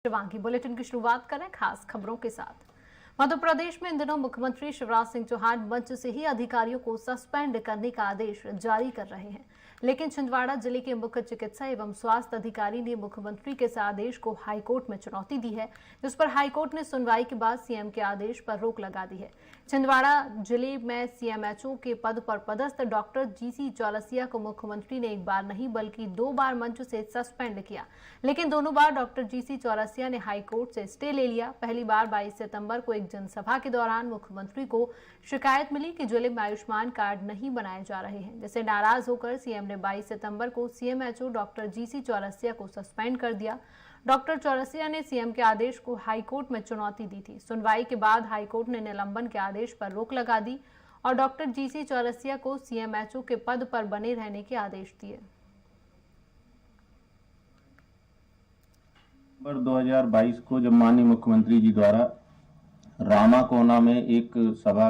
Shivangi bulletin की शुरुआत करें खास खबरों के साथ। मध्य प्रदेश में इन दिनों मुख्यमंत्री शिवराज सिंह चौहान मंच से ही अधिकारियों को सस्पेंड करने का आदेश जारी कर रहे हैं, लेकिन छिंदवाड़ा जिले के मुख्य चिकित्सा एवं स्वास्थ्य अधिकारी ने मुख्यमंत्री के इस आदेश को हाईकोर्ट में चुनौती दी है, जिस पर हाईकोर्ट ने सुनवाई के बाद सीएम के आदेश पर रोक लगा दी है। छिंदवाड़ा जिले में सीएमएचओ के पद पर पदस्थ डॉक्टर जीसी चौरसिया को मुख्यमंत्री ने एक बार नहीं बल्कि 2 बार मंच से सस्पेंड किया, लेकिन दोनों बार डॉक्टर जीसी चौरसिया ने हाईकोर्ट से स्टे ले लिया। पहली बार 22 सितंबर को एक जनसभा के दौरान मुख्यमंत्री को शिकायत मिली कि जिले में आयुष्मान कार्ड नहीं बनाए जा रहे हैं, जिससे नाराज होकर सीएम ने 22 सितंबर को सीएमएचओ डॉक्टर जीसी चौरसिया को सस्पेंड कर दिया। डॉक्टर चौरसिया ने सीएम के आदेश को हाईकोर्ट में चुनौती दी थी। सुनवाई के बाद हाईकोर्ट ने निलंबन के आदेश पर रोक लगा दी और डॉक्टर जीसी चौरसिया को सीएमएचओ के पद पर बने रहने के आदेश दिए। 2022 को जब माननीय मुख्यमंत्री जी द्वारा रामाकोना में एक सभा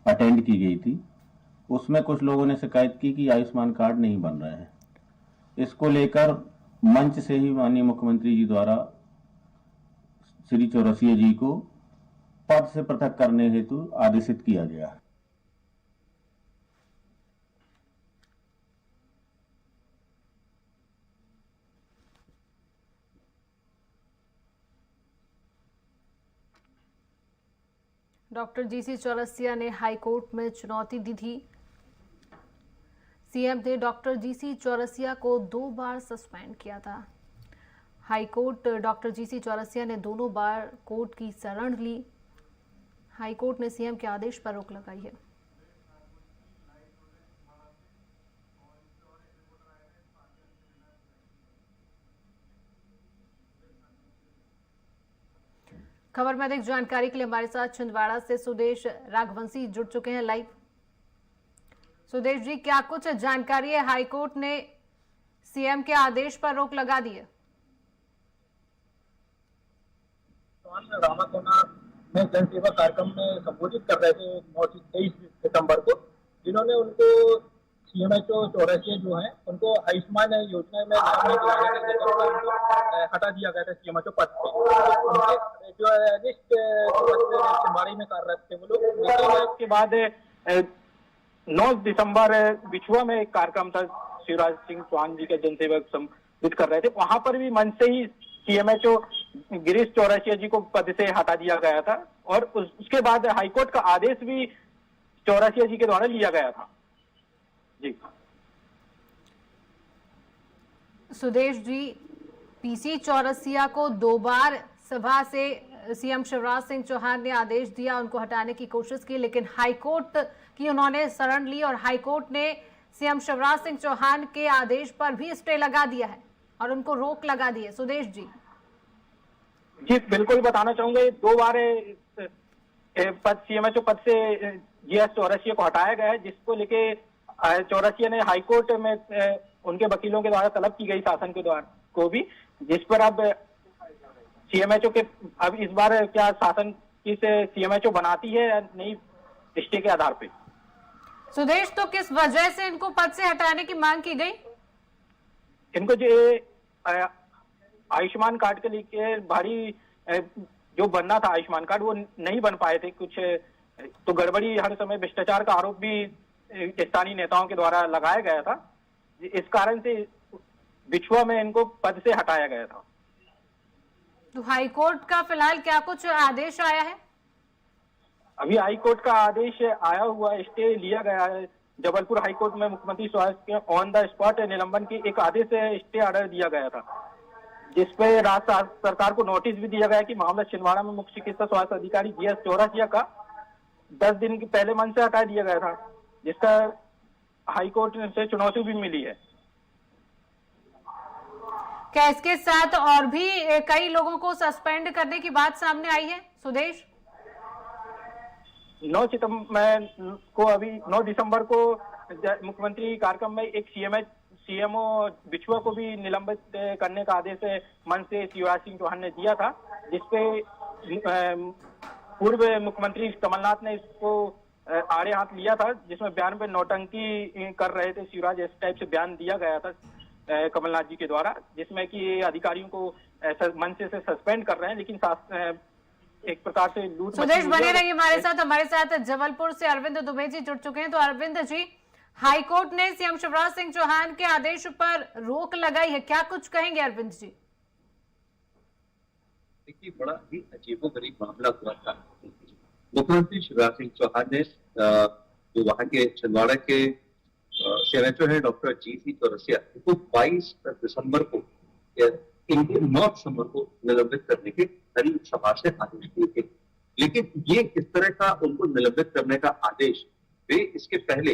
अटेंड की गई थी, उसमें कुछ लोगों ने शिकायत की कि आयुष्मान कार्ड नहीं बन रहे हैं। इसको लेकर मंच से ही माननीय मुख्यमंत्री जी द्वारा श्री चौरसिया जी को पद से पृथक करने हेतु आदेशित किया गया। डॉक्टर जीसी चौरसिया ने हाईकोर्ट में चुनौती दी थी। सीएम ने डॉक्टर जीसी चौरसिया को 2 बार सस्पेंड किया था। हाईकोर्ट डॉक्टर जीसी चौरसिया ने दोनों बार कोर्ट की शरण ली। हाईकोर्ट ने सीएम के आदेश पर रोक लगाई है। खबर में अधिक जानकारी के लिए हमारे साथ छिंदवाड़ा से सुदेश राघवंशी जुड़ चुके हैं लाइव। सुदेश जी, क्या कुछ जानकारी है? हाईकोर्ट ने सीएम के आदेश पर रोक लगा दी है। रामाकोना में जनसेवा कार्यक्रम में संबोधित कर रहे थे 23 सितंबर को, जिन्होंने उनको सीएमएचओ चौरसिया जो है उनको आयुष्मान योजना में नाम नहीं दिलाने के चक्कर में उनको हटा दिया गया था सीएमएचओ पद से। उनके जो लिस्ट चिंबाड़ी में कार्यरत थे वो लोग, लेकिन इसके बाद 9 दिसंबर बिछुआ में एक कार्यक्रम था, शिवराज सिंह चौहान जी के जनसेवक संबोधित कर रहे थे, वहां पर भी मंच से ही सीएमएचओ गिरीश चौरसिया जी को पद से हटा दिया गया था और उसके बाद हाईकोर्ट का आदेश भी चौरसिया जी के द्वारा लिया गया था। जी सुदेश जी, पीसी चौरसिया को 2 बार सभा से सीएम शिवराज सिंह चौहान ने आदेश दिया, उनको हटाने की कोशिश की, लेकिन हाईकोर्ट की उन्होंने शरण ली और हाईकोर्ट ने सीएम शिवराज सिंह चौहान के आदेश पर भी स्टे लगा दिया है और उनको रोक लगा दी है। सुदेश जी बिल्कुल बताना चाहूंगे, 2 बार पद सीएमएचओ पद से जीएस चौरसिया को हटाया गया है, जिसको लेके चौरसिया ने हाईकोर्ट में उनके वकीलों के द्वारा तलब की गई शासन के द्वारा को भी, जिस पर अब सीएमएचओ के अब इस बार क्या शासन किस सीएमएचओ बनाती है या नहीं रिश्ते के आधार पे। सुदेश, तो किस वजह से इनको पद से हटाने की मांग की गई? इनको जो आयुष्मान कार्ड के लिए भारी जो बनना था आयुष्मान कार्ड वो नहीं बन पाए थे, कुछ तो गड़बड़ी, हर समय भ्रष्टाचार का आरोप भी स्थानीय नेताओं के द्वारा लगाया गया था। इस कारण से बिछुआ में इनको पद से हटाया गया था। तो हाईकोर्ट का फिलहाल क्या कुछ आदेश आया है? अभी हाईकोर्ट का आदेश आया हुआ, स्टे लिया गया है। जबलपुर हाईकोर्ट में मुख्यमंत्री स्वास्थ्य के ऑन द स्पॉट निलंबन की एक आदेश स्टे ऑर्डर दिया गया था, जिसपे राज्य सरकार को नोटिस भी दिया गया कि मामला छिंदवाड़ा में मुख्य चिकित्सा स्वास्थ्य अधिकारी जीएस चौरसिया का 10 दिन की पहले मंच से हटा दिया गया था, जिसका हाईकोर्ट से चुनौती भी मिली है। क्या इसके साथ और भी कई लोगों को सस्पेंड करने की बात सामने आई है? सुदेश, 9 दिसंबर को मुख्यमंत्री कार्यक्रम में एक सीएमओ बिछुआ को भी निलंबित करने का आदेश मंच से शिवराज सिंह चौहान ने दिया था, जिसपे पूर्व मुख्यमंत्री कमलनाथ ने इसको आड़े हाथ लिया था, जिसमें बयान पे नौटंकी कर रहे थे शिवराज, इस टाइप से बयान दिया गया था। कमलनाथ जी के द्वारा, जिसमें कि अधिकारियों को मंच से सस्पेंड कर रहे हैं, लेकिन एक प्रकार से लूट। सुदेश बने रहिए हमारे साथ जबलपुर से अरविंद दुबे जी जुड़ चुके हैं। तो अरविंद जी, हाईकोर्ट ने सीएम शिवराज सिंह चौहान के आदेश पर रोक लगाई है, क्या कुछ कहेंगे अरविंद जी? देखिए, बड़ा ही अजीबोगरीब मामला हुआ था। मुख्यमंत्री शिवराज सिंह चौहान ने जो वहां के छिंदवाड़ा के सीएमएचओ है डॉक्टर जी.सी. चौरसिया, इनको 22 दिसंबर को इनके 9 दिसंबर को निलंबित करने के हरी सभा से आदेश दिए थे। लेकिन ये इस तरह का उनको निलंबित करने का आदेश वे इसके पहले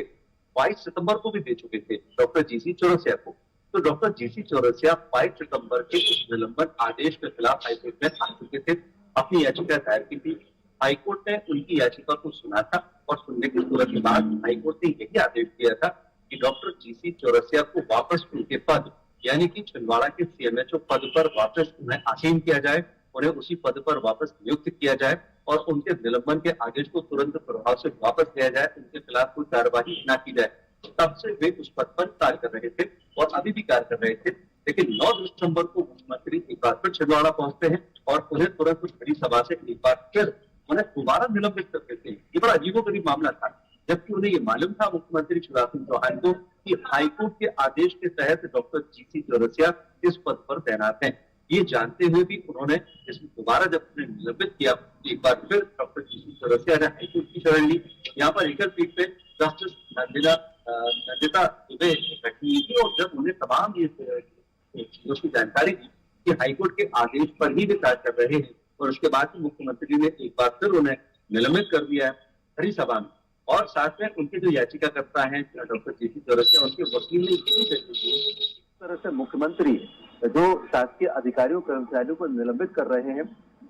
22 सितंबर को भी दे चुके थे डॉक्टर जी.सी. चौरसिया को। तो डॉक्टर जी.सी. चौरसिया 22 सितंबर के इस निलंबन आदेश के खिलाफ हाईकोर्ट में आ चुके थे, अपनी याचिका दायर की थी। हाईकोर्ट ने उनकी याचिका को सुना था और सुनने के तुरंत बाद हाईकोर्ट ने यही आदेश दिया था कि डॉक्टर जी.सी. चौरसिया को वापस उनके पद यानी कि छिंदवाड़ा के सीएमएचओ पद पर वापस उन्हें आसीन किया जाए, उन्हें उसी पद पर वापस नियुक्त किया जाए और उनके निलंबन के आदेश को तुरंत प्रभाव से वापस लिया जाए, उनके खिलाफ कोई कार्यवाही न की जाए। तब से वे उस पद पर कार्य कर रहे थे और अभी भी कार्य कर रहे थे। लेकिन 9 दिसंबर को मुख्यमंत्री एक बार फिर छिंदवाड़ा पहुंचते हैं और उन्हें तुरंत उस बड़ी सभा से एक बार फिर उन्हें दोबारा निलंबित कर देते हैं। ये बड़ा अजीबोगरीब मामला था, जबकि उन्हें ये मालूम था मुख्यमंत्री शिवराज सिंह चौहान को कि हाईकोर्ट के आदेश के तहत डॉक्टर जी.सी. चौरसिया इस पद पर तैनात हैं। ये जानते हुए भी उन्होंने इसमें दोबारा जब उन्हें निलंबित किया, एक बार फिर डॉक्टर जी.सी. चौरसिया ने हाईकोर्ट की शरण ली। यहाँ पर एकल पीठ पे जस्टिस नंदिता दुबे बैठी हुई थी और जब उन्हें तमाम ये चीजों की जानकारी दी कि हाईकोर्ट के आदेश पर ही वे कार्य कर रहे हैं और उसके बाद मुख्यमंत्री ने एक बार फिर उन्हें निलंबित कर दिया है हरी सभा में। और साथ में उनके जो याचिकाकर्ता हैं डॉक्टर जी.सी. चौरसिया, उनके वकील ने यही इस तरह से मुख्यमंत्री जो शासकीय अधिकारियों कर्मचारियों को निलंबित कर रहे हैं,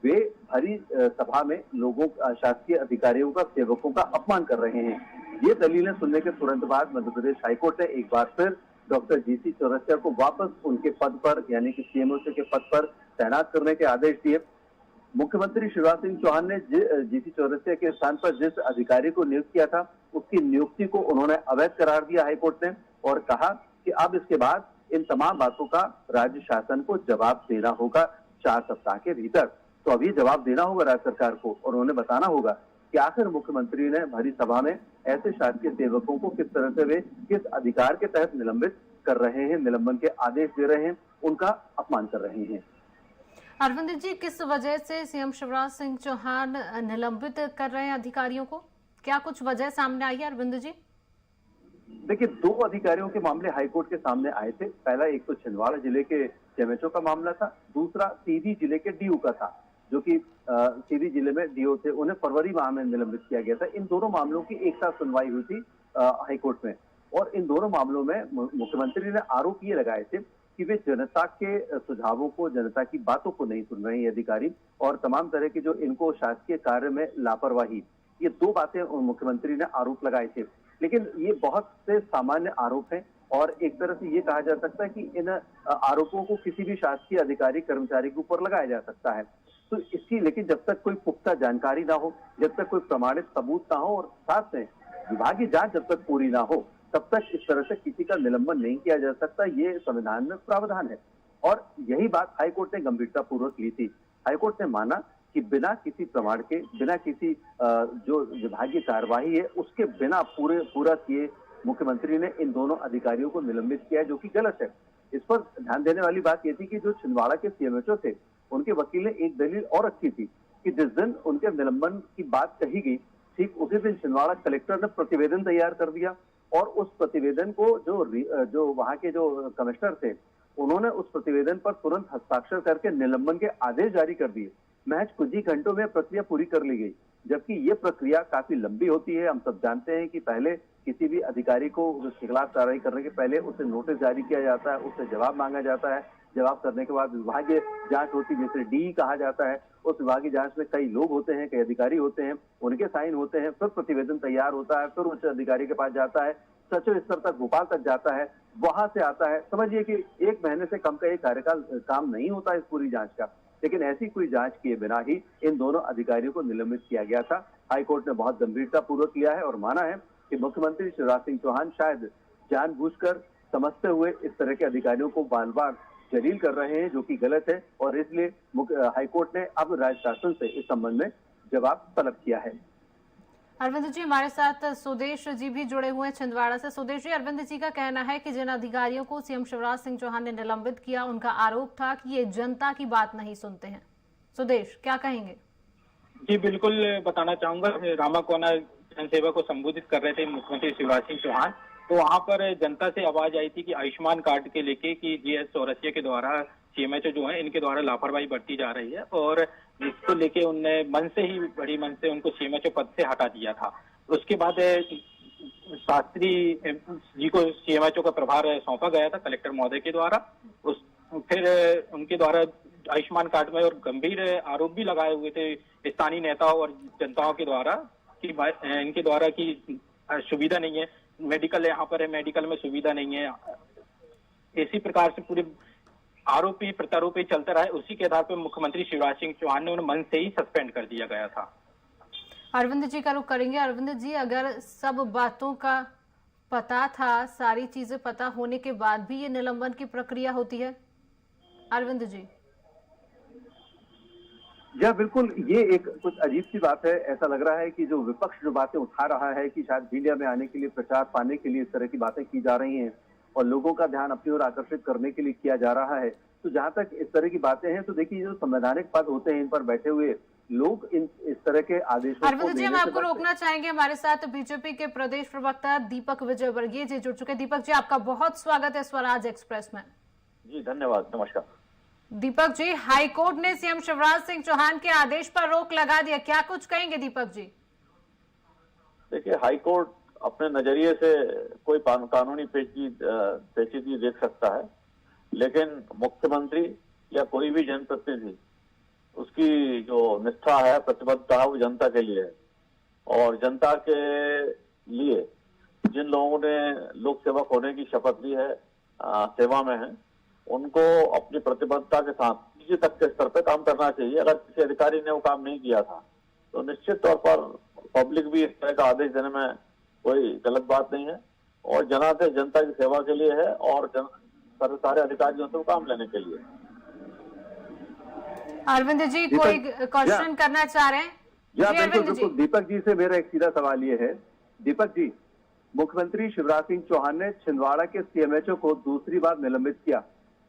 वे हरी सभा में लोगों शासकीय अधिकारियों का सेवकों का अपमान कर रहे हैं। ये दलीलें सुनने के तुरंत बाद मध्य प्रदेश हाईकोर्ट ने एक बार फिर डॉक्टर जी.सी. चौरसिया को वापस उनके पद पर यानी कि सीएमओ के पद पर तैनात करने के आदेश दिए। मुख्यमंत्री शिवराज सिंह चौहान ने जी.सी. चौरसिया के स्थान पर जिस अधिकारी को नियुक्त किया था, उसकी नियुक्ति को उन्होंने अवैध करार दिया हाईकोर्ट ने और कहा कि अब इसके बाद इन तमाम बातों का राज्य शासन को जवाब देना होगा 4 सप्ताह के भीतर। तो अब ये जवाब देना होगा राज्य सरकार को और उन्हें बताना होगा कि आखिर मुख्यमंत्री ने भरी सभा में ऐसे शासकीय सेवकों को किस तरह से वे किस अधिकार के तहत निलंबित कर रहे हैं, निलंबन के आदेश दे रहे हैं, उनका अपमान कर रहे हैं। अरविंद जी, किस वजह से सीएम शिवराज सिंह चौहान निलंबित कर रहे हैं अधिकारियों को? क्या कुछ वजह सामने आई है अरविंद जी? देखिए, 2 अधिकारियों के मामले हाईकोर्ट के सामने आए थे। पहला एक तो छिंदवाड़ा जिले के सीएमएचओ का मामला था, दूसरा सीधी जिले के डीओ का था, जो कि सीधी जिले में डीओ थे, उन्हें फरवरी माह में निलंबित किया गया था। इन दोनों मामलों की एक साथ सुनवाई हुई थी हाईकोर्ट में और इन दोनों मामलों में मुख्यमंत्री ने आरोप ये लगाए थे कि वे जनता के सुझावों को, जनता की बातों को नहीं सुन रहे हैं अधिकारी और तमाम तरह की जो इनको शासकीय कार्य में लापरवाही, ये 2 बातें मुख्यमंत्री ने आरोप लगाए थे। लेकिन ये बहुत से सामान्य आरोप हैं और एक तरह से ये कहा जा सकता है कि इन आरोपों को किसी भी शासकीय अधिकारी कर्मचारी के ऊपर लगाया जा सकता है। तो इसकी लेकिन जब तक कोई पुख्ता जानकारी ना हो, जब तक कोई प्रमाणित सबूत ना हो और साथ में विभागीय जांच जब तक पूरी ना हो, तब तक इस तरह से किसी का निलंबन नहीं किया जा सकता। ये संविधान में प्रावधान है और यही बात हाईकोर्ट ने गंभीरता पूर्वक ली थी। हाईकोर्ट ने माना कि बिना किसी प्रमाण के, बिना किसी जो विभागीय कार्यवाही है उसके बिना पूरा किए मुख्यमंत्री ने इन दोनों अधिकारियों को निलंबित किया, जो कि गलत है। इस पर ध्यान देने वाली बात यह थी कि जो छिंदवाड़ा के सीएमएचओ थे, उनके वकील ने एक दलील और रखी थी कि जिस दिन उनके निलंबन की बात कही गई, ठीक उसी दिन छिंदवाड़ा कलेक्टर ने प्रतिवेदन तैयार कर दिया और उस प्रतिवेदन को जो वहां के जो कमिश्नर थे, उन्होंने उस प्रतिवेदन पर तुरंत हस्ताक्षर करके निलंबन के आदेश जारी कर दिए। महज कुछ ही घंटों में प्रक्रिया पूरी कर ली गई, जबकि ये प्रक्रिया काफी लंबी होती है। हम सब जानते हैं कि पहले किसी भी अधिकारी को उसके खिलाफ कार्रवाई करने के पहले उसे नोटिस जारी किया जाता है, उससे जवाब मांगा जाता है, जवाब करने के बाद विभागीय जांच होती है, जिसे डी कहा जाता है। उस विभागीय जांच में कई लोग होते हैं, कई अधिकारी होते हैं, उनके साइन होते हैं, फिर प्रतिवेदन तैयार होता है, फिर उच्च अधिकारी के पास जाता है, सचिव स्तर तक भोपाल तक जाता है, वहां से आता है। समझिए कि 1 महीने से कम का एक कार्यकाल काम नहीं होता इस पूरी जांच का, लेकिन ऐसी कोई जांच किए बिना ही इन दोनों अधिकारियों को निलंबित किया गया था। हाईकोर्ट ने बहुत गंभीरता पूर्वक लिया है और माना है कि मुख्यमंत्री शिवराज सिंह चौहान शायद जानबूझकर समझते हुए इस तरह के अधिकारियों को बार बार जलील कर रहे हैं, जो कि गलत है। और इसलिए हाईकोर्ट ने अब राज्य शासन से इस संबंध में जवाब तलब किया है। अरविंद जी, हमारे साथ सुदेश जी भी जुड़े हुए हैं छिंदवाड़ा से। सुदेश जी, अरविंद जी का कहना है कि जिन अधिकारियों को सीएम शिवराज सिंह चौहान ने निलंबित किया, उनका आरोप था कि ये जनता की बात नहीं सुनते हैं। सुदेश, क्या कहेंगे? जी बिल्कुल, बताना चाहूंगा। रामाकोना जनसेवा को संबोधित कर रहे थे मुख्यमंत्री शिवराज सिंह चौहान, तो वहां पर जनता से आवाज आई थी कि आयुष्मान कार्ड के लेके कि जीएस चौरसिया के द्वारा सीएमएचओ जो है इनके द्वारा लापरवाही बरती जा रही है, और इसको लेके उनने बड़ी मन से उनको सीएमएचओ पद से हटा दिया था। उसके बाद शास्त्री जी को सीएमएचओ का प्रभार सौंपा गया था कलेक्टर महोदय के द्वारा। फिर उनके द्वारा आयुष्मान कार्ड में और गंभीर आरोप भी लगाए हुए थे स्थानीय नेताओं और जनताओं के द्वारा कि इनके द्वारा की सुविधा नहीं है, मेडिकल यहाँ पर है, मेडिकल में सुविधा नहीं है। इसी प्रकार से पूरे आरोप ही प्रत्यारोप ही चलता रहा। उसी के आधार पर मुख्यमंत्री शिवराज सिंह चौहान ने उन्हें मन से ही सस्पेंड कर दिया गया था। अरविंद जी का रुख करेंगे। अरविंद जी, अगर सब बातों का पता था, सारी चीजें पता होने के बाद भी ये निलंबन की प्रक्रिया होती है? अरविंद जी या बिल्कुल, ये एक कुछ अजीब सी बात है। ऐसा लग रहा है कि जो विपक्ष जो बातें उठा रहा है कि शायद मीडिया में आने के लिए, प्रचार पाने के लिए इस तरह की बातें की जा रही हैं और लोगों का ध्यान अपनी ओर आकर्षित करने के लिए किया जा रहा है। तो जहां तक इस तरह की बातें हैं, तो देखिए जो संवैधानिक पद होते हैं इन पर बैठे हुए लोग इस तरह के आदेशों अरविंद जी, हम आपको रोकना चाहेंगे। हमारे साथ बीजेपी के प्रदेश प्रवक्ता दीपक विजयवर्गीय जी जुड़ चुके। दीपक जी, आपका बहुत स्वागत है स्वराज एक्सप्रेस में। जी धन्यवाद, नमस्कार। दीपक जी, हाईकोर्ट ने सीएम शिवराज सिंह चौहान के आदेश पर रोक लगा दिया, क्या कुछ कहेंगे दीपक जी? देखिए, हाईकोर्ट अपने नजरिए से कोई कानूनी पेचीदगी देख सकता है, लेकिन मुख्यमंत्री या कोई भी जनप्रतिनिधि उसकी जो निष्ठा है, प्रतिबद्धता है, वो जनता के लिए है। और जनता के लिए जिन लोगों ने लोक सेवक होने की शपथ ली है, सेवा में है, उनको अपनी प्रतिबद्धता के साथ किसी तक के स्तर पर काम करना चाहिए। अगर किसी अधिकारी ने वो काम नहीं किया था तो निश्चित तौर पर पब्लिक भी इस तरह का आदेश देने में कोई गलत बात नहीं है। और जनादेश जनता की सेवा के लिए है और सारे अधिकारियों से काम लेने के लिए। अरविंद जी, कोई क्वेश्चन करना चाह रहे हैं? या बिल्कुल, दीपक जी से मेरा एक सीधा सवाल ये है। दीपक जी, मुख्यमंत्री शिवराज सिंह चौहान ने छिंदवाड़ा के सीएमएचओ को दूसरी बार निलंबित किया।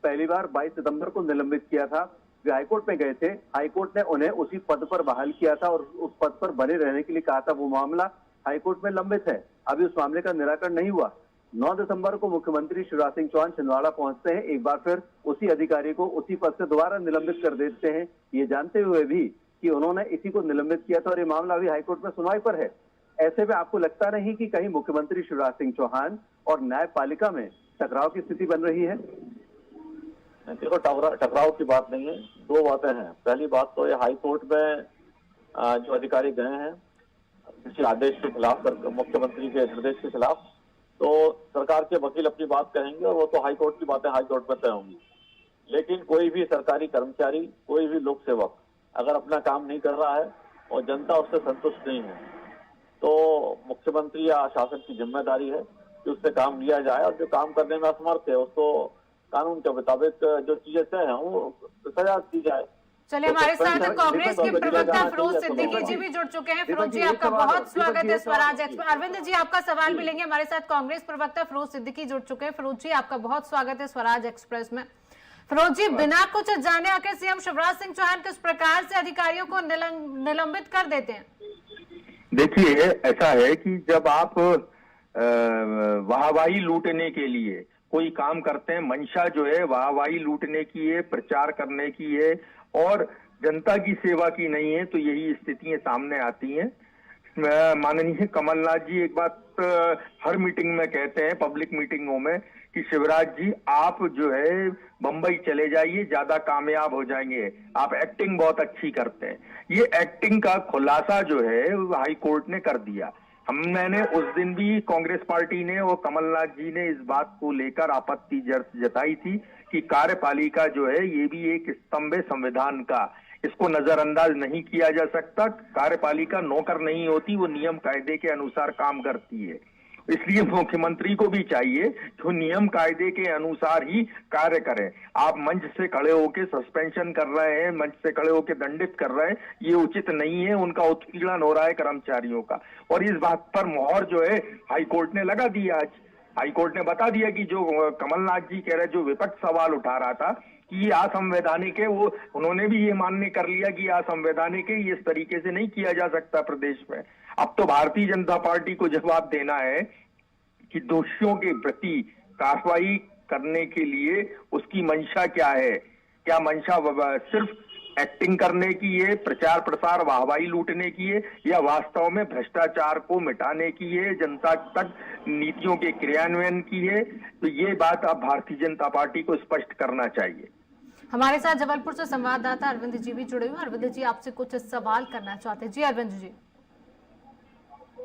पहली बार 22 सितंबर को निलंबित किया था। वे हाईकोर्ट में गए थे, हाईकोर्ट ने उन्हें उसी पद पर बहाल किया था और उस पद पर बने रहने के लिए कहा था। वो मामला हाईकोर्ट में लंबित है, अभी उस मामले का निराकरण नहीं हुआ। 9 दिसंबर को मुख्यमंत्री शिवराज सिंह चौहान छिंदवाड़ा पहुंचते हैं, एक बार फिर उसी अधिकारी को उसी पद से दोबारा निलंबित कर देते हैं, ये जानते हुए भी कि उन्होंने इसी को निलंबित किया था और ये मामला अभी हाईकोर्ट में सुनवाई पर है। ऐसे में आपको लगता नहीं कि कहीं मुख्यमंत्री शिवराज सिंह चौहान और न्यायपालिका में टकराव की स्थिति बन रही है? देखो, टकराव की बात नहीं है, दो बातें हैं। पहली बात तो ये हाईकोर्ट में जो अधिकारी गए हैं किसी आदेश के खिलाफ, मुख्यमंत्री के निर्देश के खिलाफ, तो सरकार के वकील अपनी बात कहेंगे और वो तो हाईकोर्ट की बातें हाईकोर्ट में तय होंगी। लेकिन कोई भी सरकारी कर्मचारी, कोई भी लोक सेवक अगर अपना काम नहीं कर रहा है और जनता उससे संतुष्ट नहीं है, तो मुख्यमंत्री या शासन की जिम्मेदारी है कि उससे काम लिया जाए, और जो काम करने में असमर्थ है उसको कानून के मुताबिक जो चीजें तय हैं वो सजा दी जाए। चलिए, हमारे साथ कांग्रेस के प्रवक्ता फिरोज सिद्दीकी जी भी जुड़ चुके हैं। फिरोज जी, आपका बहुत स्वागत है स्वराज एक्सप्रेस। अरविंद जी, आपका सवाल भी लेंगे। हमारे साथ कांग्रेस प्रवक्ता फिरोज सिद्दीकी जुड़ चुके हैं। फिरोज जी, आपका बहुत स्वागत है स्वराज एक्सप्रेस में। फिरोज जी, बिना कुछ जाने आकर सीएम शिवराज सिंह चौहान किस प्रकार से अधिकारियों को निलंबित कर देते हैं? देखिए, ऐसा है कि जब आप वाहवाही लूटने के लिए कोई काम करते हैं, मंशा जो है वाहवाही लूटने की है, प्रचार करने की है और जनता की सेवा की नहीं है, तो यही स्थितियां सामने आती हैं। माननीय कमलनाथ जी एक बात हर मीटिंग में कहते हैं, पब्लिक मीटिंगों में, कि शिवराज जी आप जो है बंबई चले जाइए, ज्यादा कामयाब हो जाएंगे, आप एक्टिंग बहुत अच्छी करते हैं। ये एक्टिंग का खुलासा जो है हाई कोर्ट ने कर दिया। मैंने उस दिन भी कांग्रेस पार्टी ने और कमलनाथ जी ने इस बात को लेकर आपत्ति जताई थी कि कार्यपालिका जो है ये भी एक स्तंभ है संविधान का, इसको नजरअंदाज नहीं किया जा सकता। कार्यपालिका नौकर नहीं होती, वो नियम कायदे के अनुसार काम करती है। इसलिए मुख्यमंत्री को भी चाहिए कि वो नियम कायदे के अनुसार ही कार्य करें। आप मंच से खड़े होकर सस्पेंशन कर रहे हैं, मंच से खड़े होकर दंडित कर रहे हैं, ये उचित नहीं है। उनका उत्पीड़न हो रहा है कर्मचारियों का, और इस बात पर मोहर जो है हाईकोर्ट ने लगा दी। आज हाईकोर्ट ने बता दिया कि जो कमलनाथ जी कह रहे, जो विपक्ष सवाल उठा रहा था कि ये असंवैधानिक है, वो उन्होंने भी ये मान्य कर लिया कि असंवैधानिक है, ये इस तरीके से नहीं किया जा सकता प्रदेश में। अब तो भारतीय जनता पार्टी को जवाब देना है कि दोषियों के प्रति कार्रवाई करने के लिए उसकी मंशा क्या है। क्या मंशा सिर्फ एक्टिंग करने की है, प्रचार प्रसार वाहवाही लूटने की है, या वास्तव में भ्रष्टाचार को मिटाने की है, जनता तक नीतियों के क्रियान्वयन की है? तो ये बात अब भारतीय जनता पार्टी को स्पष्ट करना चाहिए। हमारे साथ जबलपुर से संवाददाता अरविंद जी भी जुड़े हुए। अरविंद जी, आपसे कुछ सवाल करना चाहते हैं। जी अरविंद जी।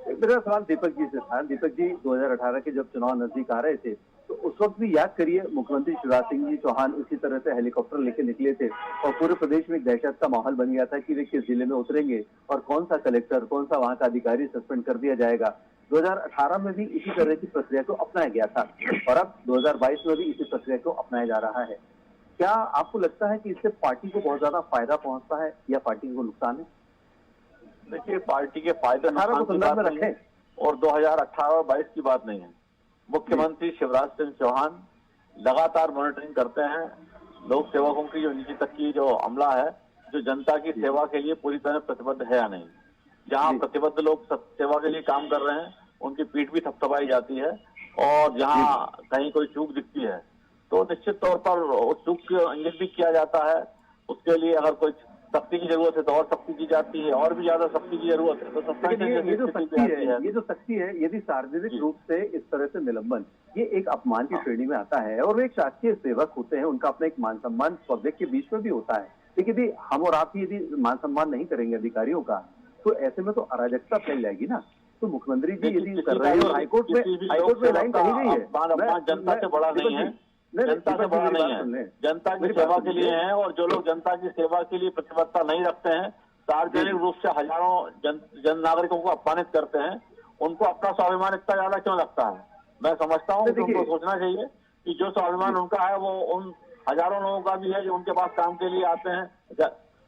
मेरा सवाल दीपक जी से था। दीपक जी, 2018 के जब चुनाव नजदीक आ रहे थे तो उस वक्त भी याद करिए, मुख्यमंत्री शिवराज सिंह जी चौहान इसी तरह से हेलीकॉप्टर लेके निकले थे और पूरे प्रदेश में एक दहशत का माहौल बन गया था कि वे किस जिले में उतरेंगे और कौन सा कलेक्टर, कौन सा वहां का अधिकारी सस्पेंड कर दिया जाएगा। 2018 में भी इसी तरह की प्रक्रिया को अपनाया गया था और अब 2022 में भी इसी प्रक्रिया को अपनाया जा रहा है। क्या आपको लगता है कि इससे पार्टी को बहुत ज्यादा फायदा पहुंचता है या पार्टी को नुकसान है? देखिए, पार्टी के फायदे नुकसान को संदर्भ में रखें और 2018 और 22 की बात नहीं है। मुख्यमंत्री शिवराज सिंह चौहान लगातार मॉनिटरिंग करते हैं लोक सेवकों की जो नीचे तक की जो अमला है, जो जनता की सेवा के लिए पूरी तरह प्रतिबद्ध है या नहीं। जहां प्रतिबद्ध लोग सेवा के लिए काम कर रहे हैं उनकी पीठ भी थपथपाई जाती है, और जहां कहीं कोई चूक दिखती है तो निश्चित तौर पर उस चूक को इंगित भी किया जाता है। उसके लिए अगर कोई सख्ती की जरूरत है तो और सख्ती की जाती है, और भी ज्यादा सख्ती की जरूरत है तो ये जो सख्ती है, यदि सार्वजनिक रूप से इस तरह से निलंबन, ये एक अपमान की श्रेणी में आता है और वो एक शासकीय सेवक होते हैं, उनका अपना एक मान सम्मान पब्लिक के बीच में भी होता है। लेकिन यदि हम और आप यदि मान सम्मान नहीं करेंगे अधिकारियों का तो ऐसे में तो अराजकता फैल जाएगी ना। तो मुख्यमंत्री जी यदि कर रहे हैं और हाईकोर्ट में लाइन कही गई है, जनता से बड़ा नहीं है, जनता से बड़ा नहीं है, जनता की सेवा के लिए है। और जो लोग जनता की सेवा के लिए प्रतिबद्धता नहीं रखते हैं, सार्वजनिक रूप से हजारों जन नागरिकों को अपमानित करते हैं, उनको अपना स्वाभिमान इतना ज्यादा क्यों लगता है? मैं समझता हूँ कि उनको सोचना चाहिए कि जो स्वाभिमान उनका है वो उन हजारों लोगों का भी है जो उनके पास काम के लिए आते हैं।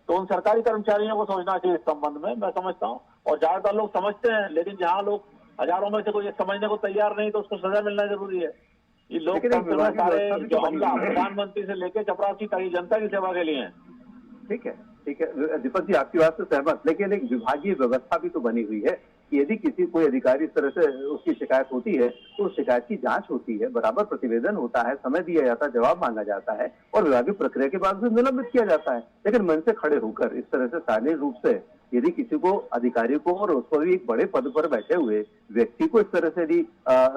तो उन सरकारी कर्मचारियों को सोचना चाहिए इस संबंध में, मैं समझता हूँ। और ज्यादातर लोग समझते हैं, लेकिन जहाँ लोग हजारों में से कोई समझने को तैयार नहीं तो उसको सजा मिलना जरूरी है। ये लोकतंत्र में सारे जो हमला प्रधानमंत्री से लेकर चपरासी तक जनता की सेवा के लिए है। ठीक है दीपक जी, आपकी बात से सहमत, लेकिन एक विभागीय व्यवस्था भी तो बनी हुई है कि यदि किसी कोई अधिकारी इस तरह से उसकी शिकायत होती है तो उस शिकायत की जांच होती है, बराबर प्रतिवेदन होता है, समय दिया जाता है, जवाब मांगा जाता है और विभागीय प्रक्रिया के बाद निलंबित किया जाता है। लेकिन मन से खड़े होकर इस तरह से सार्वजनिक रूप से यदि किसी को, अधिकारी को, और उसको भी एक बड़े पद पर बैठे हुए व्यक्ति को इस तरह से यदि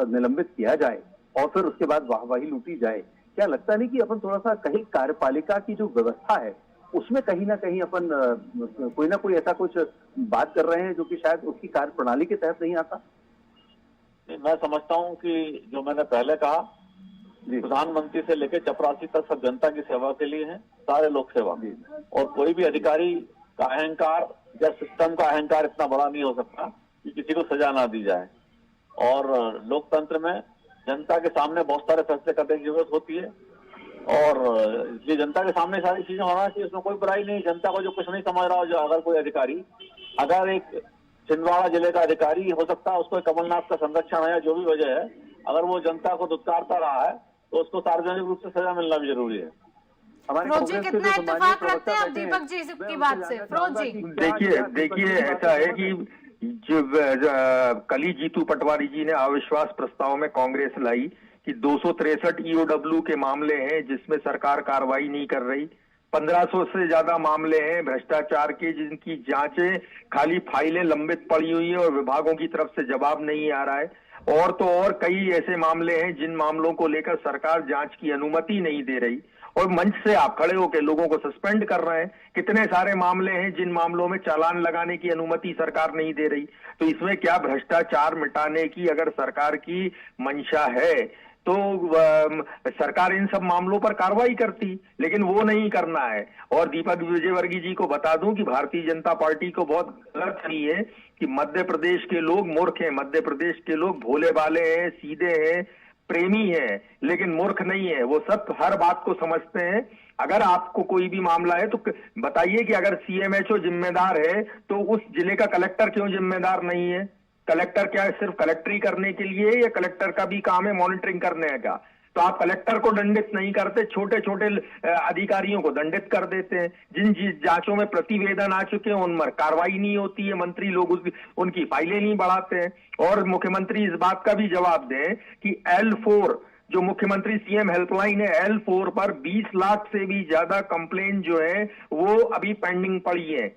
निलंबित किया जाए और फिर उसके बाद वाहवाही लूटी जाए, क्या लगता नहीं कि अपन थोड़ा सा कहीं कार्यपालिका की जो व्यवस्था है उसमें कहीं ना कहीं अपन कोई ना कोई ऐसा कुछ बात कर रहे हैं जो कि शायद उसकी कार्य प्रणाली के तहत नहीं आता? मैं समझता हूं कि जो मैंने पहले कहा, प्रधानमंत्री से लेकर चपरासी तक सब जनता की सेवा के लिए है, सारे लोक सेवा। और कोई भी अधिकारी का अहंकार या सिस्टम का अहंकार इतना बड़ा नहीं हो सकता कि किसी को सजा ना दी जाए। और लोकतंत्र में जनता के सामने बहुत सारे फैसले करने की जरूरत होती है और इसलिए जनता के सामने सारी चीजें होना चाहिए, उसमें कोई बुराई नहीं। जनता को जो कुछ नहीं समझ रहा हो, जो अगर कोई अधिकारी, अगर एक छिंदवाड़ा जिले का अधिकारी हो सकता है, उसको कमलनाथ का संरक्षण है या जो भी वजह है, अगर वो जनता को दुत्कारता रहा है तो उसको सार्वजनिक रूप से सजा मिलना भी जरूरी है। फिरोज जी, कितना इत्तेफाक रखते हैं आप दीपक जी की बात से? फिरोज जी, देखिए ऐसा है कि जो कल ही जीतू पटवारी जी ने अविश्वास प्रस्ताव में कांग्रेस लाई कि 263 ईओडब्ल्यू के मामले हैं जिसमें सरकार कार्रवाई नहीं कर रही, 1500 से ज्यादा मामले हैं भ्रष्टाचार के जिनकी जांचें खाली फाइलें लंबित पड़ी हुई है और विभागों की तरफ से जवाब नहीं आ रहा है। और तो और कई ऐसे मामले हैं जिन मामलों को लेकर सरकार जांच की अनुमति नहीं दे रही और मंच से आप खड़े होकर लोगों को सस्पेंड कर रहे हैं। कितने सारे मामले हैं जिन मामलों में चालान लगाने की अनुमति सरकार नहीं दे रही। तो इसमें क्या भ्रष्टाचार मिटाने की अगर सरकार की मंशा है तो सरकार इन सब मामलों पर कार्रवाई करती, लेकिन वो नहीं करना है। और दीपक विजयवर्गीय जी को बता दूं कि भारतीय जनता पार्टी को बहुत गलत नहीं है कि मध्य प्रदेश के लोग मूर्ख हैं, मध्य प्रदेश के लोग भोले भाले हैं, सीधे हैं, प्रेमी है, लेकिन मूर्ख नहीं है। वो सब हर बात को समझते हैं। अगर आपको कोई भी मामला है तो बताइए कि अगर सीएमएचओ जिम्मेदार है तो उस जिले का कलेक्टर क्यों जिम्मेदार नहीं है? कलेक्टर क्या है, सिर्फ कलेक्टरी करने के लिए, या कलेक्टर का भी काम है मॉनिटरिंग करने का? तो आप कलेक्टर को दंडित नहीं करते, छोटे छोटे अधिकारियों को दंडित कर देते हैं। जिन जांचों में प्रतिवेदन आ चुके हैं उन पर कार्रवाई नहीं होती है, मंत्री लोग उनकी फाइलें नहीं बढ़ाते हैं। और मुख्यमंत्री इस बात का भी जवाब दें कि L4 जो मुख्यमंत्री सीएम हेल्पलाइन है, L4 पर 20 लाख से भी ज्यादा कंप्लेंट जो है वो अभी पेंडिंग पड़ी है,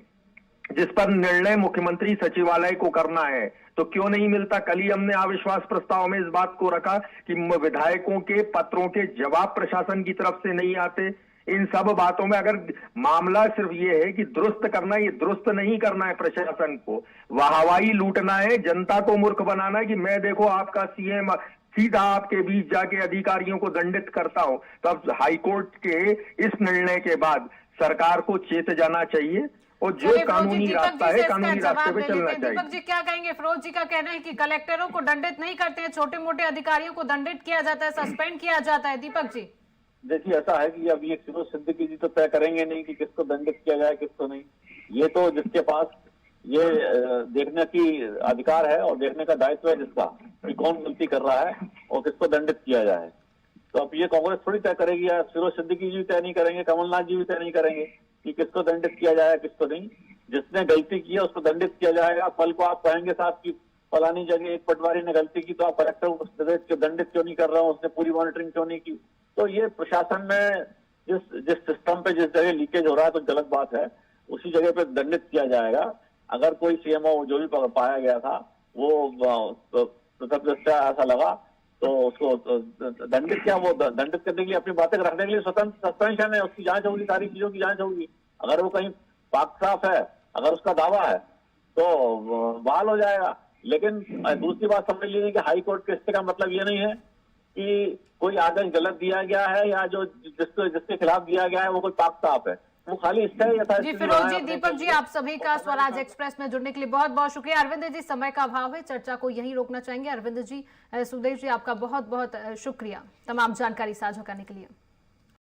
जिस पर निर्णय मुख्यमंत्री सचिवालय को करना है। तो क्यों नहीं मिलता? कल ही हमने अविश्वास प्रस्ताव में इस बात को रखा कि विधायकों के पत्रों के जवाब प्रशासन की तरफ से नहीं आते। इन सब बातों में अगर मामला सिर्फ ये है कि दुरुस्त करना, ये दुरुस्त नहीं करना है प्रशासन को, वाहवाही लूटना है, जनता को मूर्ख बनाना है कि मैं देखो आपका सीएम सीधा आपके बीच जाके अधिकारियों को दंडित करता हूं। तो अब हाईकोर्ट के इस निर्णय के बाद सरकार को चेत जाना चाहिए और जो कानूनी रास्ता है कानूनी रास्ते पे चलना चाहिए। दीपक जी क्या कहेंगे? फिरोज जी का कहना है कि कलेक्टरों को दंडित नहीं करते हैं, छोटे मोटे अधिकारियों को दंडित किया जाता है, सस्पेंड किया जाता है। दीपक जी देखिए, ऐसा है कि अब ये फिरोज सिद्दीकी जी तो तय करेंगे नहीं कि किसको दंडित किया जाए किसको नहीं। ये तो जिसके पास ये देखने की अधिकार है और देखने का दायित्व है जिसका कि कौन गलती कर रहा है और किसको दंडित किया जाए। तो अब ये कांग्रेस थोड़ी तय करेगी, या फिरोज सिद्दीकी जी तय नहीं करेंगे, कमलनाथ जी भी तय नहीं करेंगे कि किसको दंडित किया जाए किसको नहीं। जिसने गलती की है उसको दंडित किया जाएगा। कल को आप कहेंगे साहब की फलानी जगह एक पटवारी ने गलती की तो आप कलेक्टर को दंडित क्यों नहीं कर रहे हो, उसने पूरी मॉनिटरिंग क्यों नहीं की? तो ये प्रशासन में जिस सिस्टम पे जिस जगह लीकेज हो रहा है तो गलत बात है, उसी जगह पे दंडित किया जाएगा। अगर कोई सीएमओ जो भी पाया गया था वो प्रथम दृष्टया ऐसा लगा तो उसको दंडित क्या, वो दंडित करने के लिए अपनी बातें रखने के लिए स्वतंत्र सस्पेंशन है, उसकी जांच होगी, सारी चीजों की जांच होगी। अगर वो कहीं पाक साफ है, अगर उसका दावा है तो बहाल हो जाएगा। लेकिन दूसरी बात समझ लीजिए कि हाई कोर्ट के स्टे का मतलब ये नहीं है कि कोई आदेश गलत दिया गया है या जो जिसके खिलाफ दिया गया है वो कोई पाक साफ है, वो खाली जी। फिरोज जी, दीपक जी, आप सभी का स्वराज एक्सप्रेस में जुड़ने के लिए बहुत बहुत शुक्रिया। अरविंद जी, समय का अभाव है, चर्चा को यहीं रोकना चाहेंगे। अरविंद जी, सुदेश जी, आपका बहुत बहुत शुक्रिया तमाम जानकारी साझा करने के लिए।